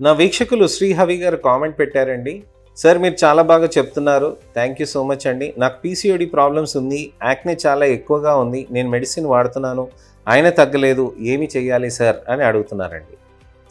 నా వీక్షకులు శ్రీహవి గారు కామెంట్ పెట్టారండి. సార్ మీరు చాలా బాగా చెప్తున్నారు, థ్యాంక్ యూ సో మచ్ అండి. నాకు పీసీఓడి ప్రాబ్లమ్స్ ఉంది, యాక్నే చాలా ఎక్కువగా ఉంది, నేను మెడిసిన్ వాడుతున్నాను, అయినా తగ్గలేదు, ఏమి చేయాలి సార్ అని అడుగుతున్నారండి.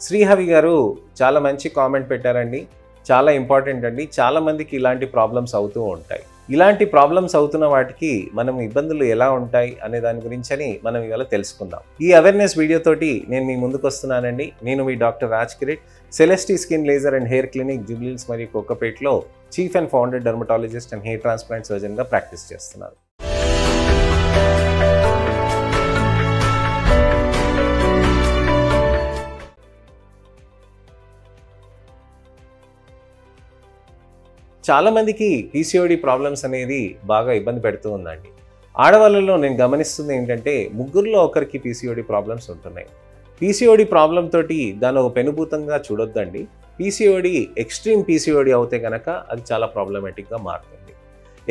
శ్రీహవి గారు చాలా మంచి కామెంట్ పెట్టారండి, చాలా ఇంపార్టెంట్ అండి. చాలామందికి ఇలాంటి ప్రాబ్లమ్స్ అవుతూ ఉంటాయి. ఇలాంటి ప్రాబ్లమ్స్ అవుతున్న వాటికి మనం ఇబ్బందులు ఎలా ఉంటాయి అనే దాని గురించి మనం ఇవాళ తెలుసుకుందాం. ఈ అవేర్నెస్ వీడియోతోటి నేను మీ ముందుకు వస్తున్నానండి. నేను మీ doctor Raj Kireet, Celestee skin laser and hair clinic, Jubilee Hills మరియు కోకాపేట్లో chief and founder dermatologist and hair transplant సర్జన్గా ప్రాక్టీస్ చేస్తున్నాను. చాలామందికి పీసీఓడి ప్రాబ్లమ్స్ అనేది బాగా ఇబ్బంది పెడుతూ ఉందండి. ఆడవాళ్ళలో నేను గమనిస్తుంది ఏంటంటే ముగ్గురులో ఒకరికి పీసీఓడి ప్రాబ్లమ్స్ ఉంటున్నాయి. పీసీఓడి ప్రాబ్లం తోటి దాన్ని ఒక పెనుభూతంగా చూడొద్దండి. పీసీఓడి ఎక్స్ట్రీమ్ పీసీఓడి అవుతే కనుక అది చాలా ప్రాబ్లమేటిక్గా మారుతుంది.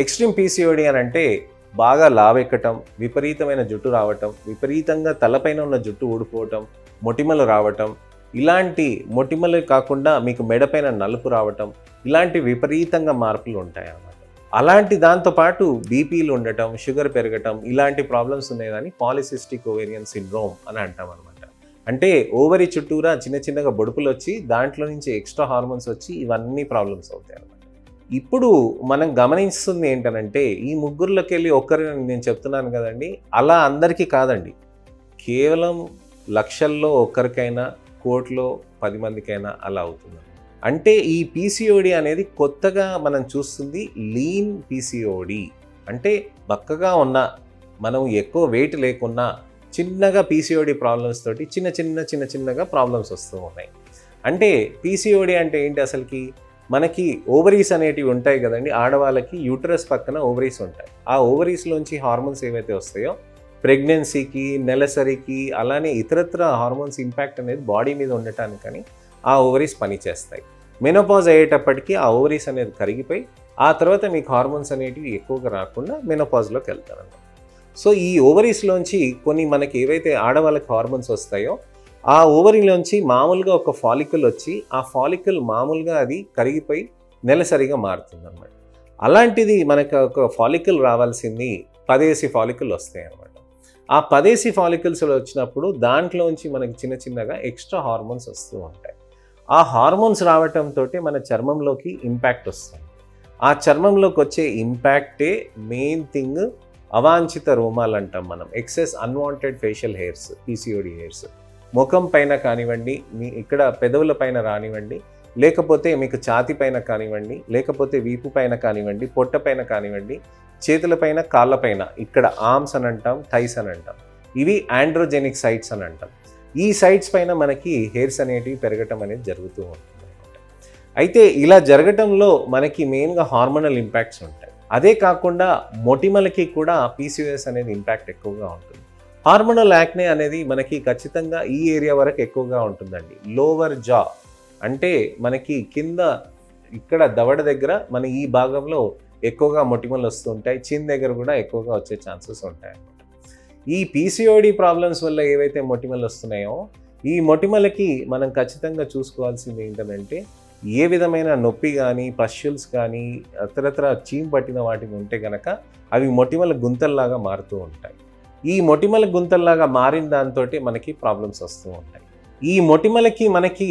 ఎక్స్ట్రీమ్ పీసీఓడి అని అంటే బాగా లావెక్కటం, విపరీతమైన జుట్టు రావటం, విపరీతంగా తలపైన ఉన్న జుట్టు ఊడిపోవటం, మొటిమలు రావటం, ఇలాంటి మొటిమలు కాకుండా మీకు మెడపైన నలుపు రావటం, ఇలాంటి విపరీతంగా మార్పులు ఉంటాయి అన్నమాట. అలాంటి దాంతోపాటు బీపీలు ఉండటం, షుగర్ పెరగటం, ఇలాంటి ప్రాబ్లమ్స్ ఉన్నాయని పాలిసిస్టిక్ ఓవేరియన్ సిండ్రోమ్ అని అంటాం అనమాట. అంటే ఓవరీ చుట్టూరా చిన్న చిన్నగా బొడుపులు వచ్చి దాంట్లో నుంచి ఎక్స్ట్రా హార్మోన్స్ వచ్చి ఇవన్నీ ప్రాబ్లమ్స్ అవుతాయి అన్నమాట. ఇప్పుడు మనం గమనిస్తుంది ఏంటనంటే ఈ ముగ్గురులోకి వెళ్ళి ఒక్కరిని నేను చెప్తున్నాను కదండి, అలా అందరికీ కాదండి. కేవలం లక్షల్లో ఒక్కరికైనా, కోట్లో 10 మందికైనా అలా అవుతుంది. అంటే ఈ పీసీఓడి అనేది కొత్తగా మనం చూస్తుంది లీన్ పీసీఓడి. అంటే బక్కగా ఉన్న, మనం ఎక్కువ వెయిట్ లేకున్నా చిన్నగా పీసీఓడి ప్రాబ్లమ్స్ తోటి చిన్నగా ప్రాబ్లమ్స్ వస్తూ ఉన్నాయి. అంటే పీసీఓడి అంటే ఏంటి అసలుకి? మనకి ఓవరీస్ అనేటివి ఉంటాయి కదండి, ఆడవాళ్ళకి యూటరస్ పక్కన ఓవరీస్ ఉంటాయి. ఆ ఓవరీస్లోంచి హార్మోన్స్ ఏవైతే వస్తాయో ప్రెగ్నెన్సీకి, నెలసరికి, అలానే ఇతరత్ర హార్మోన్స్ ఇంపాక్ట్ అనేది బాడీ మీద ఉండటానికని ఆ ఓవరీస్ పనిచేస్తాయి. మెనోపాజ్ అయ్యేటప్పటికీ ఆ ఓవరీస్ అనేది కరిగిపోయి ఆ తర్వాత మీకు హార్మోన్స్ అనేటివి ఎక్కువగా రాకుండా మెనోపాజ్లోకి వెళ్తారన్నమాట. సో ఈ ఓవరీస్లోంచి కొన్ని మనకి ఏవైతే ఆడవాళ్ళకి హార్మోన్స్ వస్తాయో ఆ ఓవరీలోంచి మామూలుగా ఒక ఫాలికల్ వచ్చి ఆ ఫాలికల్ మామూలుగా అది కరిగిపోయి నెలసరిగా మారుతుంది అన్నమాట. అలాంటిది మనకు ఒక ఫాలికల్ రావాల్సింది 10 ఫాలికల్ వస్తాయి అన్నమాట. ఆ 10 ఫాలికల్స్ వచ్చినప్పుడు దాంట్లోంచి మనకి చిన్నగా ఎక్స్ట్రా హార్మోన్స్ వస్తూ ఉంటాయి. ఆ హార్మోన్స్ రావటంతో మన చర్మంలోకి ఇంపాక్ట్ వస్తుంది. ఆ చర్మంలోకి వచ్చే ఇంపాక్టే మెయిన్ థింగ్ అవాంఛిత రోమాలు అంటాం మనం, excess unwanted facial hairs, PCOD hairs. ముఖం పైన కానివ్వండి, మీ ఇక్కడ పెదవుల పైన రానివ్వండి, లేకపోతే మీకు ఛాతి పైన కానివ్వండి, లేకపోతే వీపు పైన కానివ్వండి, పొట్ట పైన కానివ్వండి, చేతులపైన, కాళ్ళపైన, ఇక్కడ ఆర్మ్స్ అని అంటాం, థైస్ అని అంటాం. ఇవి ఆండ్రోజెనిక్ సైట్స్ అని అంటాం. ఈ సైట్స్ పైన మనకి హెయిర్స్ అనేటివి పెరగటం అనేది జరుగుతూ ఉంటుంది అనమాట. అయితే ఇలా జరగటంలో మనకి మెయిన్గా హార్మోనల్ ఇంపాక్ట్స్ ఉంటాయి. అదే కాకుండా మొటిమలకి కూడా పీసీఓఎస్ అనేది ఇంపాక్ట్ ఎక్కువగా ఉంటుంది. హార్మోనల్ యాక్నే అనేది మనకి ఖచ్చితంగా ఈ ఏరియా వరకు ఎక్కువగా ఉంటుందండి. లోవర్ జా అంటే మనకి కింద ఇక్కడ దవడ దగ్గర మన ఈ భాగంలో ఎక్కువగా మొటిమలు వస్తూ ఉంటాయి. చిన్ దగ్గర కూడా ఎక్కువగా వచ్చే ఛాన్సెస్ ఉంటాయి అన్నమాట. ఈ పీసీఓడి ప్రాబ్లమ్స్ వల్ల ఏవైతే మొటిమలు వస్తున్నాయో ఈ మొటిమలకి మనం ఖచ్చితంగా చూసుకోవాల్సింది ఏంటంటే ఏ విధమైన నొప్పి కానీ, పష్యుల్స్ కానీ, ఇతరత్ర చీమ్ పట్టిన వాటిని ఉంటే కనుక అవి మొటిమల గుంతల్లాగా మారుతూ ఉంటాయి. ఈ మొటిమల గుంతల్లాగా మారిన దాంతో మనకి ప్రాబ్లమ్స్ వస్తూ ఉంటాయి. ఈ మొటిమలకి మనకి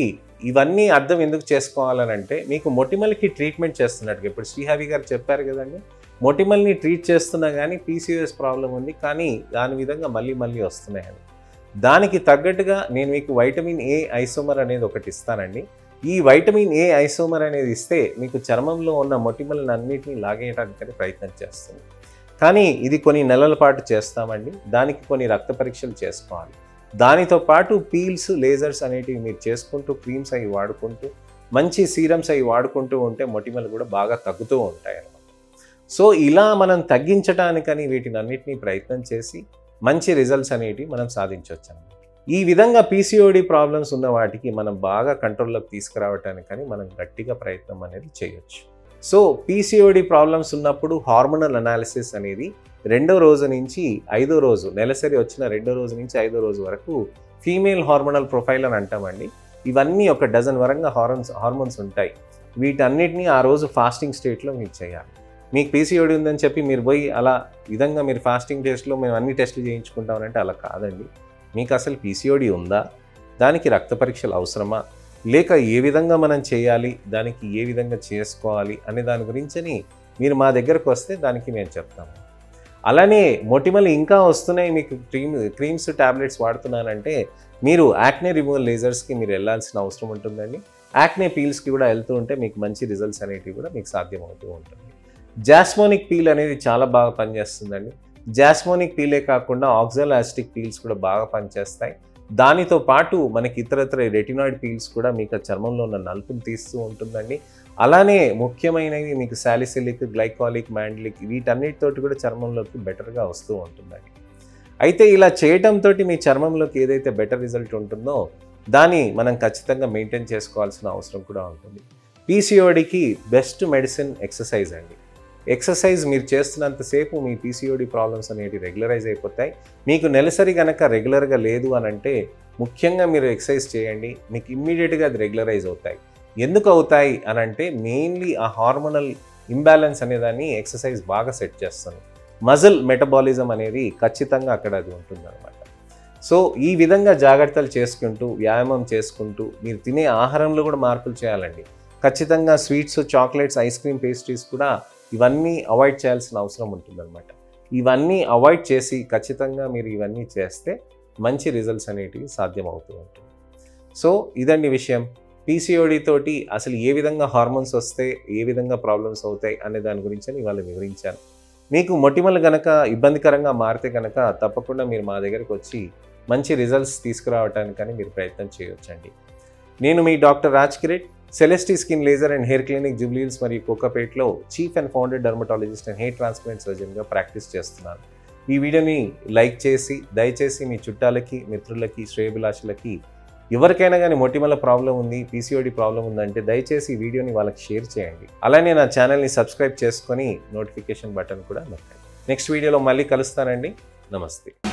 ఇవన్నీ అర్థం ఎందుకు చేసుకోవాలనంటే మీకు మొటిమలకి ట్రీట్మెంట్ చేస్తున్నట్టుగా ఇప్పుడు శ్రీహవి గారు చెప్పారు కదండి, మొటిమల్ని ట్రీట్ చేస్తున్నా కానీ పీసీఓఎస్ ప్రాబ్లం ఉంది కానీ దాని విధంగా మళ్ళీ వస్తున్నాయని. దానికి తగ్గట్టుగా నేను మీకు వైటమిన్ ఏ ఐసోమర్ అనేది ఒకటి ఇస్తానండి. ఈ వైటమిన్ ఏ ఐసోమర్ అనేది ఇస్తే మీకు చర్మంలో ఉన్న మొటిమలను అన్నింటినీ లాగేయడానికి ప్రయత్నం చేస్తుంది. కానీ ఇది కొన్ని నెలల పాటు చేస్తామండి. దానికి కొన్ని రక్త పరీక్షలు చేసుకోవాలి. దానితో పాటు పీల్స్, లేజర్స్ అనేటివి మీరు చేసుకుంటూ, క్రీమ్స్ అవి వాడుకుంటూ, మంచి సీరమ్స్ అవి వాడుకుంటూ ఉంటే మొటిమలు కూడా బాగా తగ్గుతూ ఉంటాయి అన్నమాట. సో ఇలా మనం తగ్గించడానికని వీటిని అన్నిటినీ ప్రయత్నం చేసి మంచి రిజల్ట్స్ అనేటివి మనం సాధించవచ్చు అన్నమాట. ఈ విధంగా పీసీఓడి ప్రాబ్లమ్స్ ఉన్న వాటికి మనం బాగా కంట్రోల్లోకి తీసుకురావడానికని మనం గట్టిగా ప్రయత్నం అనేది చేయొచ్చు. సో పీసీఓడి ప్రాబ్లమ్స్ ఉన్నప్పుడు హార్మోనల్ అనాలిసిస్ అనేది 2వ రోజు నుంచి 5వ రోజు, నెలసరి వచ్చిన 2వ రోజు నుంచి 5వ రోజు వరకు ఫీమేల్ హార్మోనల్ ప్రొఫైల్ అని అంటామండి. ఇవన్నీ ఒక డజన్ వరంగా హార్మోన్స్ ఉంటాయి. వీటన్నిటిని ఆ రోజు ఫాస్టింగ్ స్టేట్లో మీరు చేయాలి. మీకు పీసీఓడి ఉందని చెప్పి మీరు పోయి అలా విధంగా మీరు ఫాస్టింగ్ టెస్ట్లో మేము అన్ని టెస్టులు చేయించుకుంటామంటే అలా కాదండి. మీకు అసలు పీసీఓడి ఉందా, దానికి రక్త పరీక్షలు అవసరమా, లేక ఏ విధంగా మనం చేయాలి, దానికి ఏ విధంగా చేసుకోవాలి అనే దాని గురించి మీరు మా దగ్గరకు వస్తే దానికి మేము చెప్తాము. అలానే మొటిమలు ఇంకా వస్తున్నాయి, మీకు క్రీమ్స్ టాబ్లెట్స్ వాడుతున్నానంటే మీరు యాక్నే రిమూవల్ లేజర్స్కి మీరు వెళ్ళాల్సిన అవసరం ఉంటుందండి. యాక్నే పీల్స్కి కూడా వెళ్తూ ఉంటే మీకు మంచి రిజల్ట్స్ అనేటివి కూడా మీకు సాధ్యమవుతూ ఉంటుంది. జాస్మోనిక్ పీల్ అనేది చాలా బాగా పనిచేస్తుందండి. జాస్మోనిక్ పీలే కాకుండా ఆక్సాలో-యాసిటిక్ పీల్స్ కూడా బాగా పనిచేస్తాయి. దానితో పాటు మనకి ఇతరత్ర రెటినాయిడ్ పీల్స్ కూడా మీకు చర్మంలో ఉన్న నలుపుని తీస్తూ ఉంటుందండి. అలానే ముఖ్యమైనవి మీకు సాలిసిలిక్, గ్లైకాలిక్, మాండలిక్ వీటన్నిటితోటి కూడా చర్మంలోకి బెటర్గా వస్తూ ఉంటుందండి. అయితే ఇలా చేయటంతో మీ చర్మంలోకి ఏదైతే బెటర్ రిజల్ట్ ఉంటుందో దాన్ని మనం ఖచ్చితంగా మెయింటైన్ చేసుకోవాల్సిన అవసరం కూడా ఉంటుంది. పీసీఓడికి బెస్ట్ మెడిసిన్ ఎక్సర్సైజ్ అండి. ఎక్సర్సైజ్ మీరు చేస్తున్నంతసేపు మీ పీసీఓడి ప్రాబ్లమ్స్ అనేవి రెగ్యులరైజ్ అయిపోతాయి. మీకు నెలసరి కనుక రెగ్యులర్గా లేదు అని అంటే ముఖ్యంగా మీరు ఎక్సర్సైజ్ చేయండి, మీకు ఇమ్మీడియట్గా అది రెగ్యులరైజ్ అవుతాయి. ఎందుకు అవుతాయి అని అంటే మెయిన్లీ ఆ హార్మోనల్ ఇంబ్యాలెన్స్ అనేదాన్ని ఎక్సర్సైజ్ బాగా సెట్ చేస్తుంది. మజిల్ మెటబాలిజం అనేది ఖచ్చితంగా అక్కడ అది ఉంటుందన్నమాట. సో ఈ విధంగా జాగ్రత్తలు చేసుకుంటూ వ్యాయామం చేసుకుంటూ మీరు తినే ఆహారంలో కూడా మార్పులు చేయాలండి. ఖచ్చితంగా sweets, chocolates, ice cream, pastries కూడా ఇవన్నీ అవాయిడ్ చేయాల్సిన అవసరం ఉంటుందన్నమాట. ఇవన్నీ అవాయిడ్ చేసి ఖచ్చితంగా మీరు ఇవన్నీ చేస్తే మంచి రిజల్ట్స్ అనేటివి సాధ్యమవుతూ ఉంటుంది. సో ఇదండి విషయం. పీసీఓడి తోటి అసలు ఏ విధంగా హార్మోన్స్ వస్తే ఏ విధంగా ప్రాబ్లమ్స్ అవుతాయి అనే దాని గురించి ఇవాళ వివరించాను. మీకు మొటిమలు కనుక ఇబ్బందికరంగా మారితే కనుక తప్పకుండా మీరు మా దగ్గరకు వచ్చి మంచి రిజల్ట్స్ తీసుకురావడానికని మీరు ప్రయత్నం చేయొచ్చండి. నేను మీ doctor Raj Kireet, Celestee skin laser and hair clinic, Jubilee Hills మరియు కోకాపేట్లో chief and founder dermatologist and hair transplant సర్జన్గా ప్రాక్టీస్ చేస్తున్నాను. ఈ వీడియోని లైక్ చేసి దయచేసి మీ చుట్టాలకి, మిత్రులకి, శ్రేయభిలాషులకి ఎవరికైనా కానీ మొటిమల ప్రాబ్లం ఉంది, పీసీఓడి ప్రాబ్లం ఉందంటే దయచేసి ఈ వీడియోని వాళ్ళకి షేర్ చేయండి. అలానే నా ఛానల్ని సబ్స్క్రైబ్ చేసుకొని నోటిఫికేషన్ బటన్ కూడా నొక్కండి. నెక్స్ట్ వీడియోలో మళ్ళీ కలుస్తానండి. నమస్తే.